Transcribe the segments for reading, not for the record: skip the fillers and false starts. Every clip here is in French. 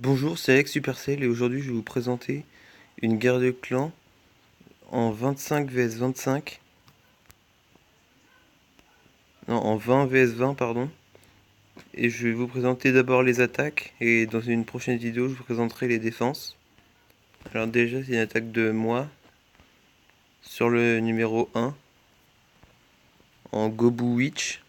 Bonjour, c'est Alex Supercell et aujourd'hui je vais vous présenter une guerre de clans en 25 vs 25. Non, en 20 vs 20, pardon. Et je vais vous présenter d'abord les attaques et dans une prochaine vidéo je vous présenterai les défenses. Alors déjà c'est une attaque de moi sur le numéro 1 en Gobu Witch.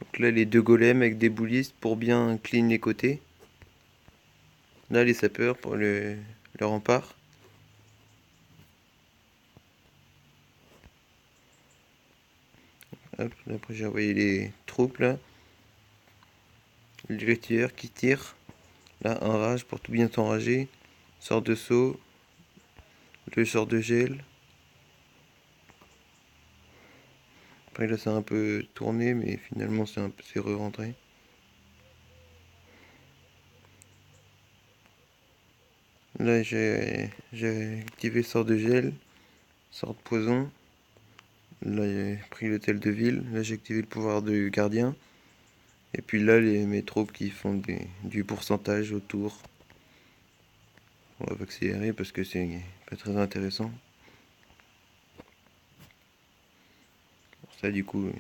Donc là les deux golems avec des boulistes pour bien clean les côtés. Là les sapeurs pour le rempart. Hop, après j'ai envoyé les troupes là. Le tireur qui tire. Là un rage pour tout bien t'enrager. Sort de saut. Le sort de gel. Après là ça a un peu tourné mais finalement c'est re-rentré. Là j'ai activé le sort de gel. Sort de poison. Là j'ai pris l'hôtel de ville. Là j'ai activé le pouvoir du gardien. Et puis là mes troupes qui font du pourcentage autour. On va accélérer parce que c'est pas très intéressant. Ça du coup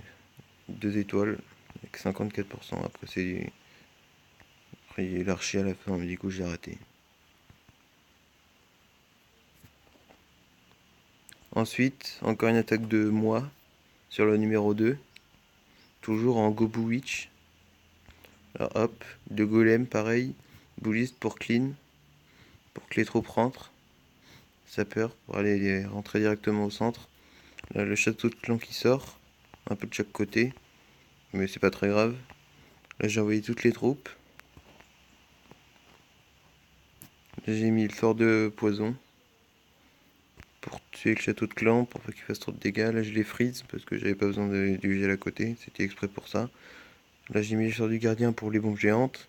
2 étoiles avec 54%. Après c'est après il y a eu l'archer à la fin mais du coup j'ai raté. Ensuite encore une attaque de moi sur le numéro 2. Toujours en Gobu Witch. Alors hop, de golem pareil. Bouliste pour clean. Pour que les troupes rentrent. Sapeur pour aller rentrer directement au centre. Là le château de clan qui sort. Un peu de chaque côté. Mais c'est pas très grave. Là j'ai envoyé toutes les troupes. Là j'ai mis le sort de poison. Pour tuer le château de clan, pour pas qu'il fasse trop de dégâts. Là je les freeze parce que j'avais pas besoin du gel à côté. C'était exprès pour ça. Là j'ai mis le sort du gardien pour les bombes géantes.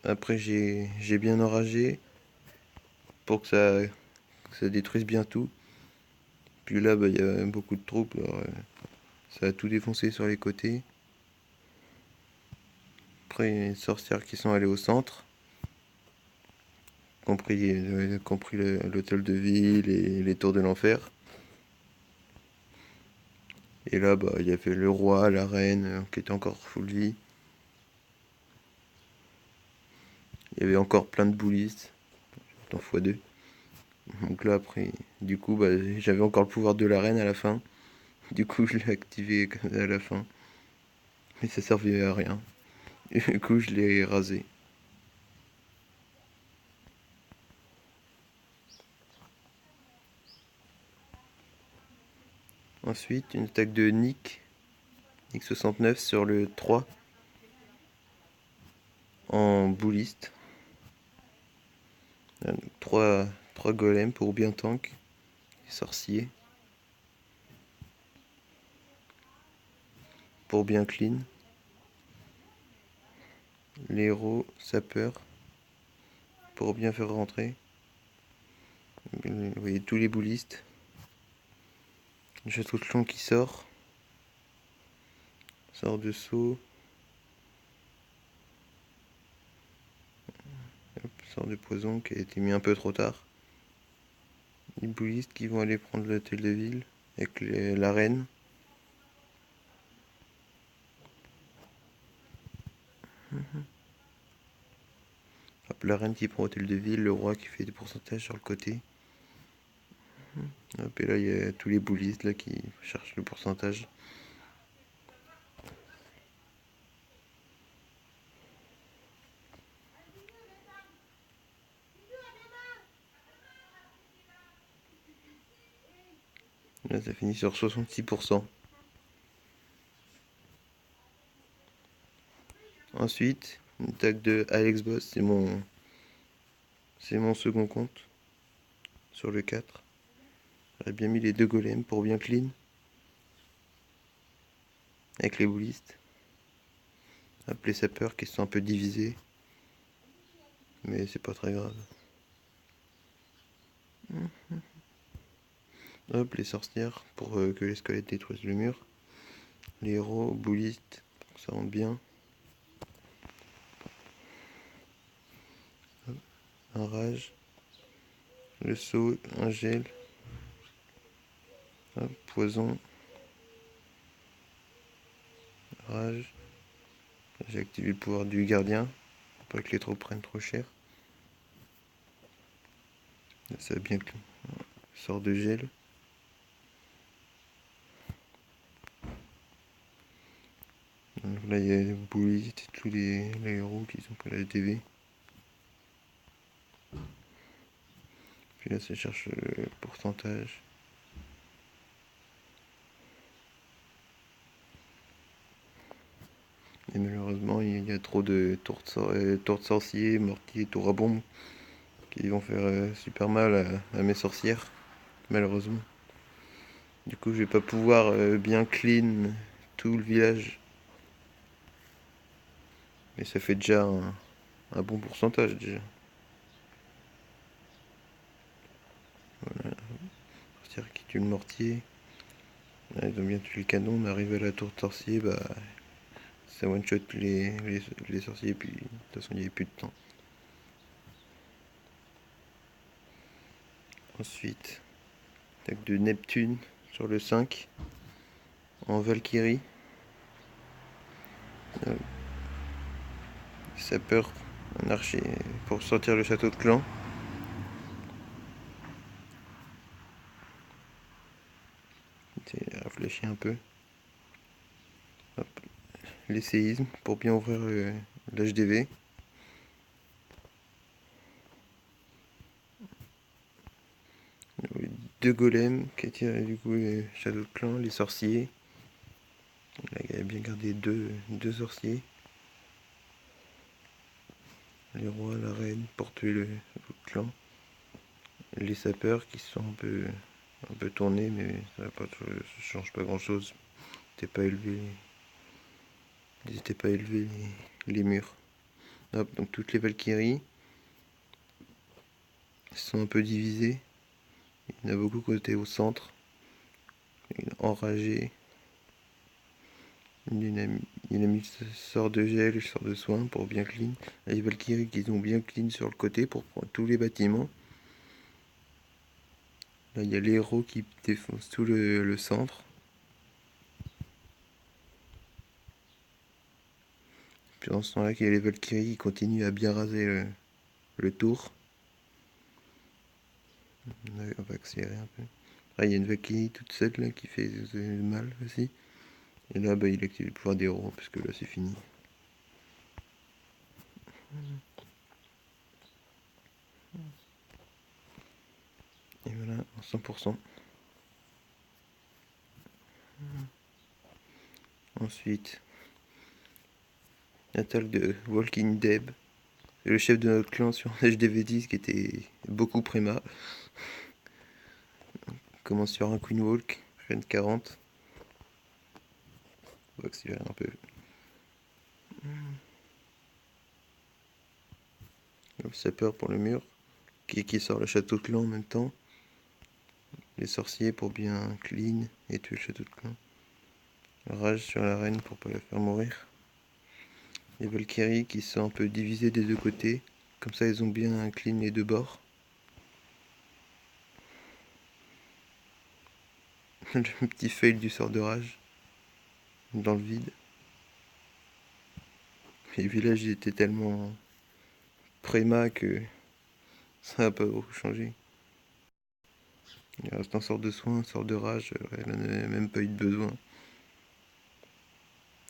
Après j'ai bien enragé. Pour que ça détruise bien tout. Puis là, il y a beaucoup de troupes, alors, ça a tout défoncé sur les côtés. Après, il y a les sorcières qui sont allées au centre, compris l'hôtel de ville et les tours de l'enfer. Et là, il y avait le roi, la reine, qui était encore full vie. Il y avait encore plein de boulistes, en x2. Donc là, après, du coup, j'avais encore le pouvoir de la reine à la fin. Du coup, je l'ai activé à la fin. Mais ça servait à rien. Du coup, je l'ai rasé. Ensuite, une attaque de Nick 69 sur le 3 en bouliste. 3 golems pour bien tank. Sorcier. Pour bien clean. Les héros, sapeurs. Pour bien faire rentrer. Vous voyez tous les boulistes. Le château de clan qui sort. Sort de saut. Hop, sort de poison qui a été mis un peu trop tard. Les boulistes qui vont aller prendre l'hôtel de ville avec la reine. Hop, la reine qui prend l'hôtel de ville, le roi qui fait des pourcentages sur le côté. Hop, et là il y a tous les boulistes là qui cherchent le pourcentage. Là ça finit sur 66%. Ensuite, une attaque de Alex Boss, c'est mon second compte sur le 4. J'aurais bien mis les deux golems pour bien clean. Avec les boulistes. Hop, les sapeurs qui sont un peu divisés. Mais c'est pas très grave. Hop, les sorcières pour que les squelettes détruisent le mur. Les héros, boulistes, pour que ça rentre bien. un rage, le sceau, un gel, hop, poison, rage. J'ai activé le pouvoir du gardien, pour pas que les troupes prennent trop cher. Là, ça va bien que sort de gel. Donc là, il y a les boulis, tous les héros qui sont pris la HDV. Puis là, ça cherche le pourcentage. Et malheureusement, il y a trop de tours de sorciers, mortiers, tours à bombe qui vont faire super mal à mes sorcières, malheureusement. Du coup, je vais pas pouvoir bien clean tout le village. Mais ça fait déjà un bon pourcentage déjà. Voilà, sorcière qui tue le mortier. Là, ils ont bien tué le canon, on arrive à la tour de sorcier, bah ça one shot les sorciers, puis de toute façon il n'y avait plus de temps. Ensuite, attaque de Neptune sur le 5 en Valkyrie. Sapeur, un archer pour sortir le château de clan. Réfléchis un peu. Hop. Les séismes pour bien ouvrir l'HDV. Deux golems qui attirent du coup les châteaux de clan, les sorciers. Là, il a bien gardé deux sorciers. Les rois, la reine pour tuer le clan. Les sapeurs qui sont un peu tournés, mais ça change pas grand chose. Ils n'étaient pas élevés les murs. Hop, donc toutes les Valkyries sont un peu divisées. Il y en a beaucoup côté au centre. Enragé. Il a mis sort de gel et sort de soin pour bien clean. Les Valkyries qui ont bien clean sur le côté pour prendre tous les bâtiments. Là, il y a les héros qui défoncent tout le centre. Puis dans ce temps-là, il y a les Valkyries qui continuent à bien raser le tour. On va accélérer un peu. Là, il y a une Valkyrie toute seule là, qui fait mal aussi. Et là, bah, il active le pouvoir des héros, parce que là, c'est fini. Et voilà, en 100%. Ensuite, attaque de Walking Deb. C'est le chef de notre clan sur HDV10 qui était beaucoup préma. On commence sur un Queen Walk, reine 40. On va accélérer un peu. Le sapeur pour le mur, qui sort le château de clan en même temps. Les sorciers pour bien clean et tuer le château de clan. Rage sur la reine pour pas la faire mourir. Les Valkyries qui sont un peu divisées des deux côtés. Comme ça, ils ont bien clean les deux bords. Le petit fail du sort de rage. Dans le vide. Les villages étaient tellement préma que ça n'a pas beaucoup changé. Il reste un sort de soin, un sort de rage. Elle n'en avait même pas eu de besoin.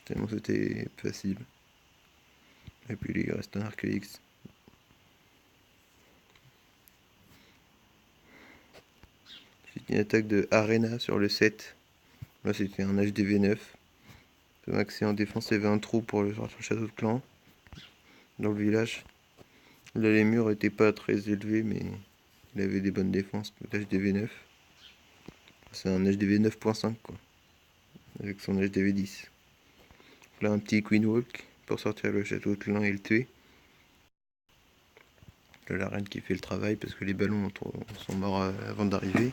Tellement c'était facile. Et puis il reste un arc X. Une attaque de Arena sur le 7. Là c'était un HDV9. Maxé en défense, il y avait un trou pour le sortir château de clan. Dans le village. Là les murs étaient pas très élevés, mais il avait des bonnes défenses. HDV9. C'est un HDV 9.5 quoi. Avec son HDV 10. Là un petit Queen Walk pour sortir le château de clan et le tuer. Là, la reine qui fait le travail parce que les ballons sont morts avant d'arriver.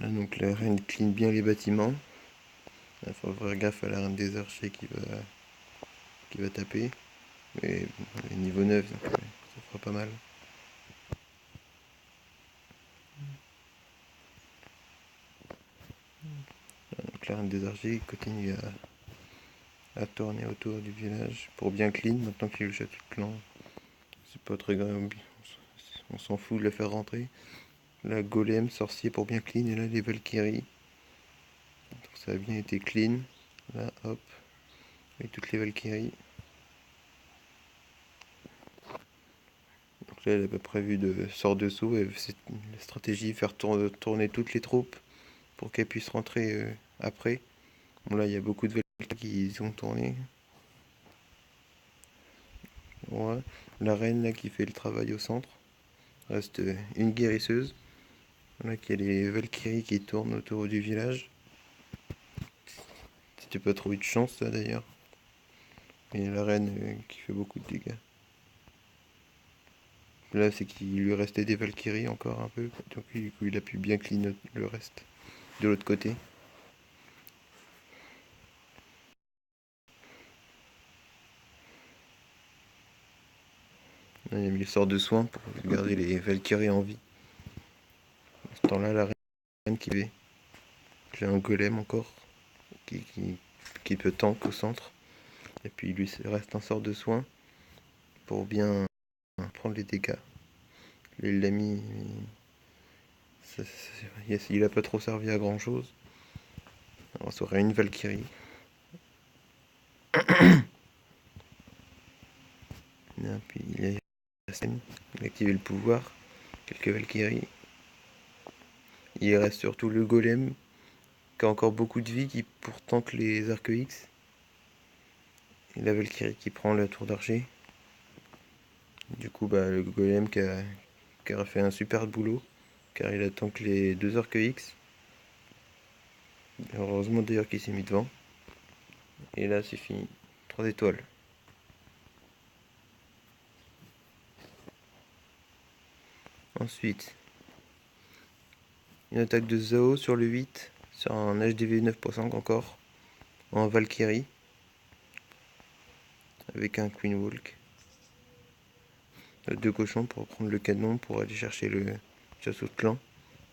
Là donc la reine clean bien les bâtiments. Il faut faire gaffe à la reine des archers qui va taper. Mais bon, elle est niveau 9, donc ça fera pas mal. Donc la reine des argers continue à tourner autour du village pour bien clean maintenant qu'il y a le château de clan. C'est pas très grave, on s'en fout de la faire rentrer. La golem, sorcier pour bien clean, et là les Valkyries. Donc ça a bien été clean. Là, hop, avec toutes les Valkyries. Donc là, elle n'a pas prévu de sort dessous. C'est la stratégie, faire tourner toutes les troupes pour qu'elles puissent rentrer après. Bon là, il y a beaucoup de Valkyries qui ont tourné. Ouais. La reine là qui fait le travail au centre. Reste une guérisseuse. Là, qu'il y a les Valkyries qui tournent autour du village. C'était pas trop eu de chance, ça d'ailleurs. Et la reine qui fait beaucoup de dégâts. Là, c'est qu'il lui restait des Valkyries encore un peu. Donc, du coup, il a pu bien clean le reste de l'autre côté. Là, il a mis le sort de soin pour garder les Valkyries en vie. À ce temps-là, la reine qui fait. J'ai un golem encore qui peut tank au centre. Et puis, il lui reste un sort de soin pour bien prendre les dégâts. Il l'a mis. Il a pas trop servi à grand chose. Alors, ça aurait une Valkyrie. Là, puis il a activé le pouvoir. Quelques Valkyries. Il reste surtout le golem qui a encore beaucoup de vie, qui pourtant que les arcs X. Et la Valkyrie qui prend la tour d'archer. Du coup, bah, le golem qui a fait un super boulot, car il attend que les deux arcs X. Heureusement d'ailleurs qu'il s'est mis devant. Et là, c'est fini. 3 étoiles. Ensuite, une attaque de Zao sur le 8, sur un HDV 9.5 encore, en Valkyrie, avec un Queen Walk. Deux cochons pour prendre le canon pour aller chercher le chasseau de clan.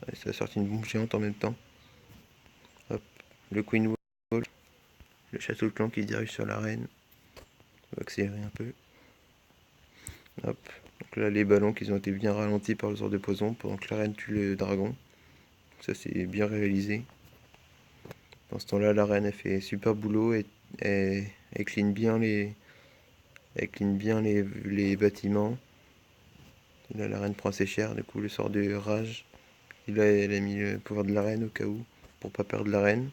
Et ça a sorti une bombe géante en même temps. Hop, le Queen Walk, le chasseau de clan qui dirige sur l'arène. On va accélérer un peu. Hop, donc là les ballons qui ont été bien ralentis par le sort de poison pendant que l'arène tue le dragon. Ça c'est bien réalisé. Dans ce temps-là, la reine a fait super boulot et elle clean bien les bâtiments. Et là, la reine prend assez cher, du coup, le sort de rage. Et là, elle a mis le pouvoir de la reine au cas où, pour pas perdre la reine.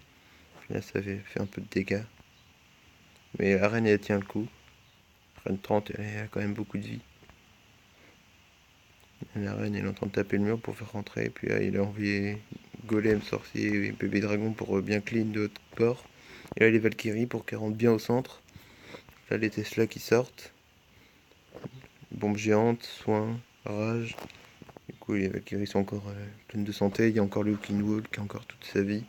Puis là, ça fait un peu de dégâts. Mais la reine, elle tient le coup. Reine 30, elle a quand même beaucoup de vie. Et la reine, elle est en train de taper le mur pour faire rentrer. Et puis là, il a envoyé golem, sorcier et bébé dragon pour bien clean de l'autre bord. Et là, les Valkyries pour qu'elles rentrent bien au centre. Là, les Tesla qui sortent. Bombe géante, soin, rage. Du coup, les Valkyries sont encore pleines de santé. Il y a encore le King Walk qui a encore toute sa vie.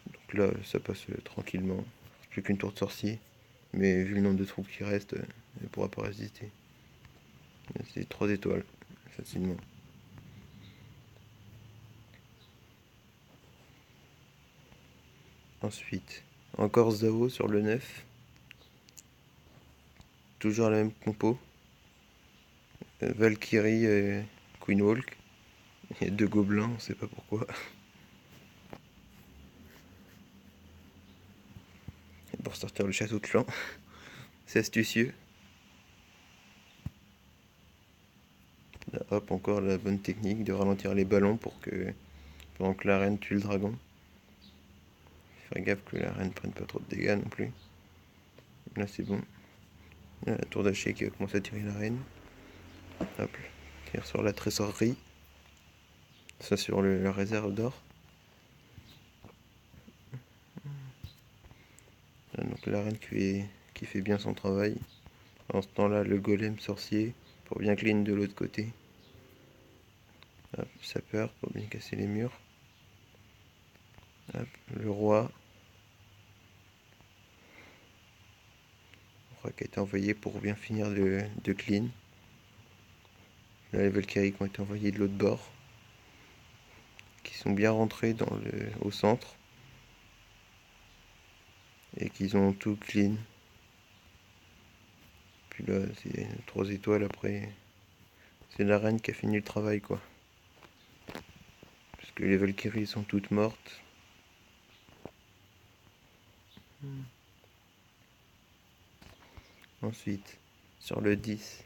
Donc là, ça passe tranquillement. Plus qu'une tour de sorcier. Mais vu le nombre de troupes qui restent, elle pourra pas résister. C'est 3 étoiles, facilement. Ensuite, encore Zao sur le 9. Toujours la même compo. Valkyrie et Queen Walk. Il y a deux gobelins, on sait pas pourquoi. Et pour sortir le château de clan. C'est astucieux. Là, hop, encore la bonne technique de ralentir les ballons pour que pendant que la reine tue le dragon. Faire gaffe que la reine prenne pas trop de dégâts non plus. Là c'est bon. Là, la tour d'Haché qui va commencer à tirer la reine. Hop, tire sur la trésorerie. Ça sur la réserve d'or. Donc la reine qui fait bien son travail. En ce temps-là, le golem sorcier pour bien clean de l'autre côté. Hop, sapeur pour bien casser les murs. Hop, le roi. Le roi qui a été envoyé pour bien finir de clean. Là, les Valkyries qui ont été envoyées de l'autre bord, qui sont bien rentrés au centre et qu'ils ont tout clean. Puis là, c'est 3 étoiles après. C'est la reine qui a fini le travail, quoi. Parce que les Valkyries sont toutes mortes. Ensuite, sur le 10,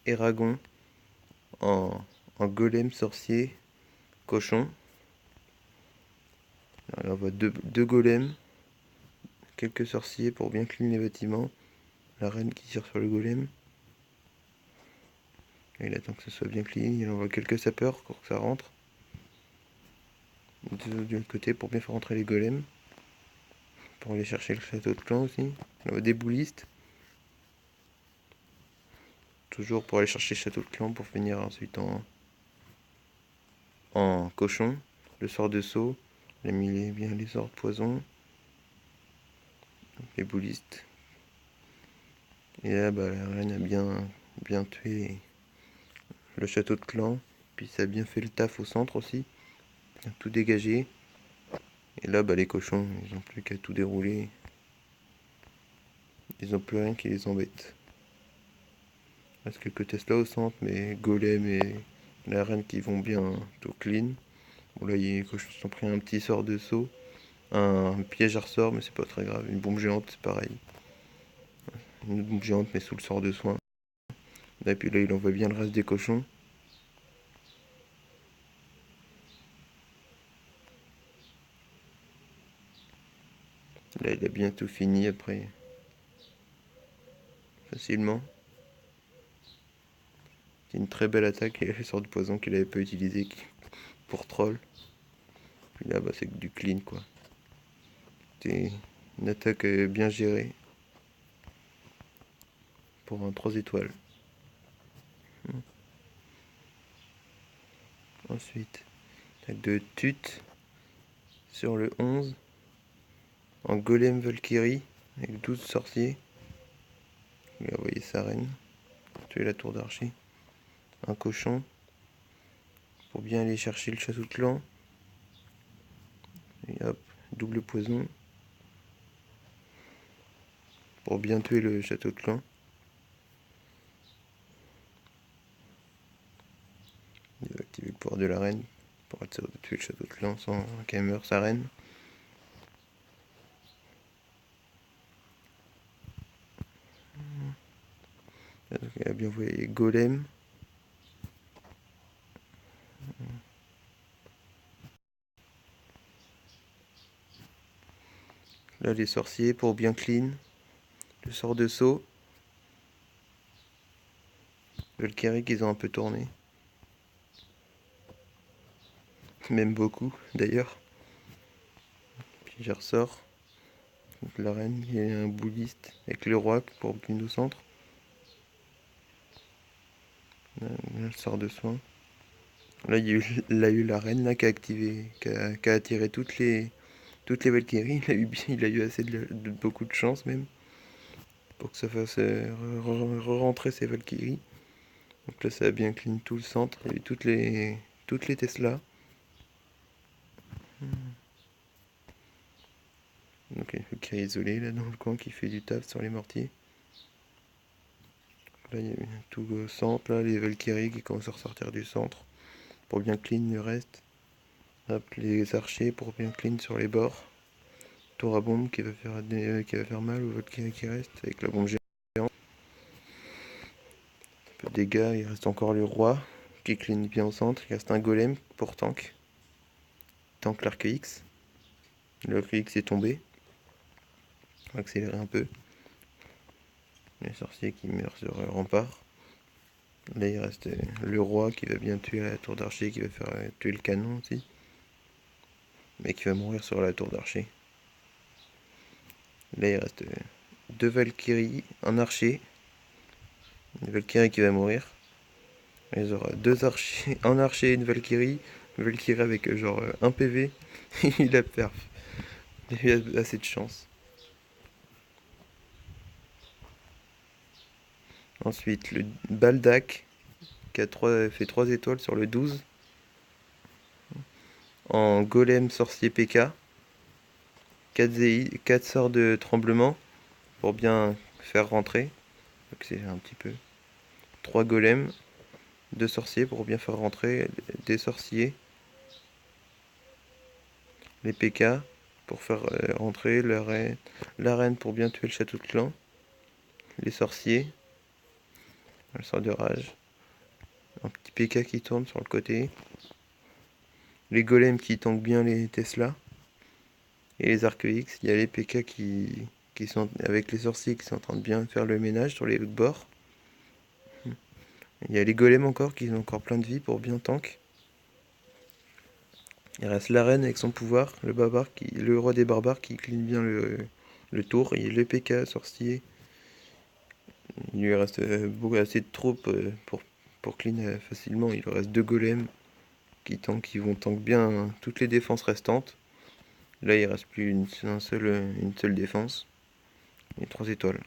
Eragon en golem sorcier cochon. Alors, on voit deux golems, quelques sorciers pour bien clean les bâtiments. La reine qui tire sur le golem. Et il attend que ce soit bien clean. Il envoie quelques sapeurs pour que ça rentre. De l'autre côté pour bien faire rentrer les golems. Pour aller chercher le château de clan aussi. On voit des boulistes. Toujours pour aller chercher le château de clan pour finir ensuite en cochon. Le sort de saut. Il a mis bien les sorts de poison. Les boulistes. Et là, bah, la reine a bien tué le château de clan. Puis ça a bien fait le taf au centre aussi. Bien tout dégagé. Et là, bah, les cochons, ils n'ont plus qu'à tout dérouler. Ils n'ont plus rien qui les embête. Il reste quelques Tesla au centre, mais Golem et la reine qui vont bien tout clean. Bon, là, les cochons se sont pris un petit sort de saut. Un piège à ressort, mais c'est pas très grave. Une bombe géante, c'est pareil. Une bombe géante, mais sous le sort de soin. Et puis là, il envoie bien le reste des cochons. Là, il a bientôt fini après. Facilement. C'est une très belle attaque et le sort de poison qu'il avait pas utilisé pour troll. Puis là, bah, c'est que du clean, quoi. C'était une attaque bien gérée. Pour un 3 étoiles. Ensuite, attaque de Tut sur le 11. En golem Valkyrie avec 12 sorciers. Il a envoyé sa reine. Tuer la tour d'archer. Un cochon. Pour bien aller chercher le château de clan. Et hop, double poison. Pour bien tuer le château de clan. Il va activer le pouvoir de la reine. Pour être sûr de tuer le château de clan sans qu'elle meure sa reine. Il a bien envoyé golem. Là, les sorciers pour bien clean. Le sort de saut. Valkyrie qu'ils ont un peu tourné. Même beaucoup d'ailleurs. Puis je ressors. Donc la reine qui est un bouliste avec le roi pour clean au centre. Là, le sort de soin. Là, il y a eu la reine là, qui a activé, qui a attiré toutes les Valkyries. Il a eu assez de beaucoup de chance même pour que ça fasse re-rentrer ses Valkyries. Donc là, ça a bien clean tout le centre. Il y a eu toutes les Tesla. Donc il y a une Valkyrie isolée là dans le coin qui fait du taf sur les mortiers. Là, il y a eu tout au centre, là, les Valkyries qui commencent à ressortir du centre pour bien clean le reste. Hop, les archers pour bien clean sur les bords. Tour à bombe qui va faire mal aux Valkyries qui restent avec la bombe géante. Un peu de dégâts, il reste encore le roi qui clean bien au centre. Il reste un golem pour tank. Tank l'arc X. L'arc X est tombé. On va accélérer un peu. Les sorciers qui meurent sur le rempart. Là il reste le roi qui va bien tuer la tour d'archer, qui va faire tuer le canon aussi. Mais qui va mourir sur la tour d'archer. Là il reste deux Valkyries, un archer. Une Valkyrie qui va mourir. Il y aura deux archers, un archer et une Valkyrie. Une Valkyrie avec genre 1 PV. Il a perf. Il a assez de chance. Ensuite, le Baldak qui a fait 3 étoiles sur le 12. En golem sorcier PK. 4 sorts de tremblement pour bien faire rentrer. Donc c'est un petit peu. 3 golems, 2 sorciers pour bien faire rentrer. Des sorciers. Les PK pour faire rentrer. La reine pour bien tuer le château de clan. Les sorciers. Le sort de rage. Un petit PK qui tourne sur le côté. Les golems qui tankent bien les Tesla. Et les arcs X. Il y a les PK qui sont avec les sorciers qui sont en train de bien faire le ménage sur les bords. Il y a les golems encore qui ont encore plein de vie pour bien tank. Il reste la reine avec son pouvoir, le roi des barbares qui clean bien le tour. Il y a le PK sorcier. Il lui reste assez de troupes pour clean facilement. Il lui reste 2 golems qui vont tank bien toutes les défenses restantes. Là il reste plus une seule défense. Et 3 étoiles.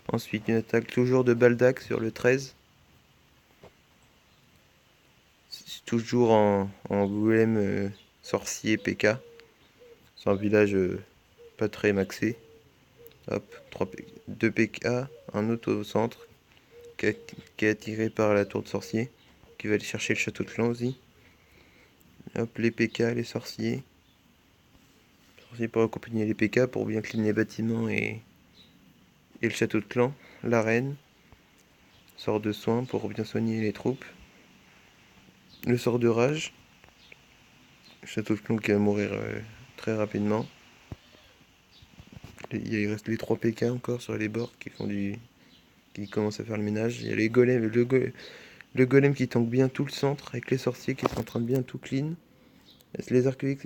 Ensuite une attaque toujours de Baldac sur le 13. C'est toujours en golem sorcier PK. C'est un village pas très maxé. Hop, 2 PK, un autre au centre qui est attiré par la tour de sorcier, qui va aller chercher le château de clan aussi. Hop, les PK, les sorciers. Sorciers pour accompagner les PK pour bien cleaner les bâtiments et le château de clan. La reine. Sort de soin pour bien soigner les troupes. Le sort de rage. Le château de clan qui va mourir très rapidement. Il reste les 3 PK encore sur les bords qui commencent à faire le ménage. Il y a les golems, le golem qui tank bien tout le centre avec les sorciers qui sont en train de bien tout clean. Les arcs X,